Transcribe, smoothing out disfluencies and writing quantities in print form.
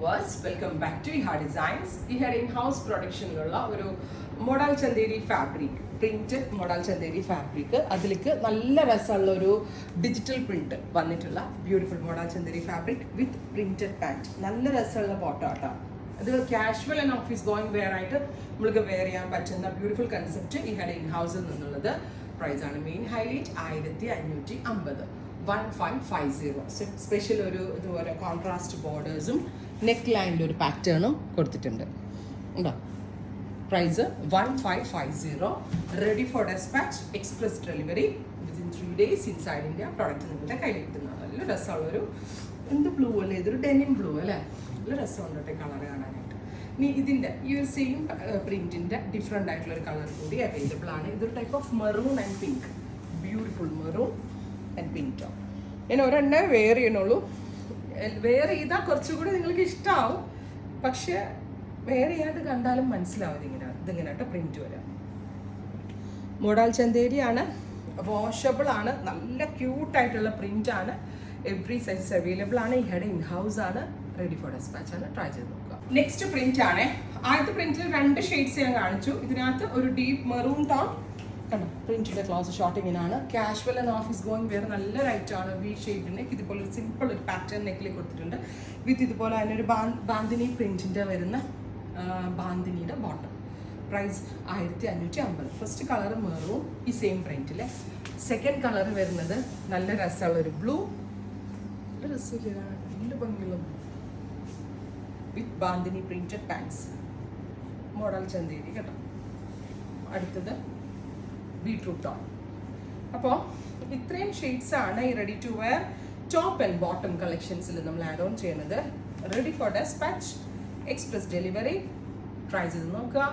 viewers, welcome back to Iha Designs. Iha in-house production-ലുള്ള ഒരു model Chanderi fabric, printed model Chanderi fabric, അതിലേക്ക് നല്ല രസമുള്ള ഒരു ഡിജിറ്റൽ പ്രിന്റ് വന്നിട്ടുള്ള beautiful model Chanderi fabric with printed pant. നല്ല രസമുള്ള ബോട്ടം ആട്ടോ. അത് casual and office going wear ആയിട്ട് നമ്മൾക്ക് വെയർ ചെയ്യാൻ പറ്റുന്ന ബ്യൂട്ടിഫുൾ കൺസെപ്റ്റ് ഇഹയുടെ ഇൻഹൗസിൽ നിന്നുള്ളത്. പ്രൈസ് ആണ് മെയിൻ ഹൈലൈറ്റ് 1550, 1550. സ്പെഷ്യൽ ഒരു ഇതുപോലെ കോൺട്രാസ്റ്റ് ബോർഡേഴ്സും നെക്ക് ലൈനിൽ ഒരു പാറ്റേണും കൊടുത്തിട്ടുണ്ട്. ഉണ്ടോ? Price 1550. Ready for dispatch, express delivery within 3 days inside India. Product നിങ്ങളുടെ കയ്യിൽ കിട്ടുന്നതാണ്. നല്ല രസമുള്ളൊരു എന്ത് ബ്ലൂ അല്ലേ, ഇതൊരു ഡെനിം ബ്ലൂ അല്ലേ, നല്ല രസമുണ്ട് കേട്ടോ കളർ കാണാനായിട്ട്. ഇനി ഇതിൻ്റെ ഈ ഒരു സെയിം പ്രിൻറ്റിൻ്റെ ഡിഫറെൻ്റ് ആയിട്ടുള്ള ഒരു കളർ കൂടി അവൈലബിൾ ആണ്. ഇതൊരു type of maroon and pink, beautiful maroon and pink tone. ഞാൻ ഒരെണ്ണേ വെയർ ചെയ്യണുള്ളൂ. വെയർ ചെയ്താൽ കുറച്ചുകൂടി നിങ്ങൾക്ക് ഇഷ്ടമാവും, പക്ഷേ വെയർ ചെയ്യാണ്ട് കണ്ടാലും മനസ്സിലാവും ഇതിങ്ങനെ കേട്ടോ പ്രിൻറ്റ് വരാം. മോഡൽ ചന്തേരിയാണ്, വാഷബിൾ ആണ്, നല്ല ക്യൂട്ടായിട്ടുള്ള പ്രിൻ്റ് ആണ്. എവറി സൈസ് അവൈലബിൾ ആണ്. ഇഹയുടെ ഇൻഹൗസ് ആണ്, റെഡി ഫോർ ഡെസ്പാച്ച് ആണ്. ട്രൈ ചെയ്ത് നോക്കുക. നെക്സ്റ്റ് പ്രിന്റ് ആണ്. ആദ്യത്തെ പ്രിന്റിൽ 2 ഷെയ്ഡ്സ് ഞാൻ കാണിച്ചു. ഇതിനകത്ത് ഒരു ഡീപ്പ് മെറൂൺ ടോൺ കണ്ടോ. പ്രിന്റിന്റെ ക്ലോസ് ഷോർട്ടിങ്ങിനാണ്. Casual and office going wear നല്ല റൈറ്റ് ആണ്. വി ഷേപ്ഡ് നെക്ക്, ഇതുപോലെ ഒരു സിമ്പിൾ ഒരു പാറ്റേൺ നെക്കിൽ കൊടുത്തിട്ടുണ്ട്. വിത്ത് ഇതുപോലെ തന്നെ ഒരു ബാന്തിനി പ്രിന്റിന്റെ വരുന്ന ബാന്തിനിയുടെ bottom. Price 1550. First colour maroon, ഈ സെയിം പ്രിന്റിലെ. സെക്കൻഡ് കളർ വരുന്നത് നല്ല രസമുള്ള ഒരു ബ്ലൂ, നല്ല രസമില്ല, നല്ല ഭംഗിയുള്ള with bandhani printed pants, model Chanderi കേട്ടോ. അടുത്തത് ബീട്രൂട്ട് ടോൺ. അപ്പോൾ ഇത്രയും ഷെയ്ഡ്സ് ആണ് ഈ ready to wear top and bottom കളക്ഷൻസിൽ നമ്മൾ ആഡ് ഓൺ ചെയ്യുന്നത്. Ready for dispatch, express delivery. Try ചെയ്ത് നോക്കുക.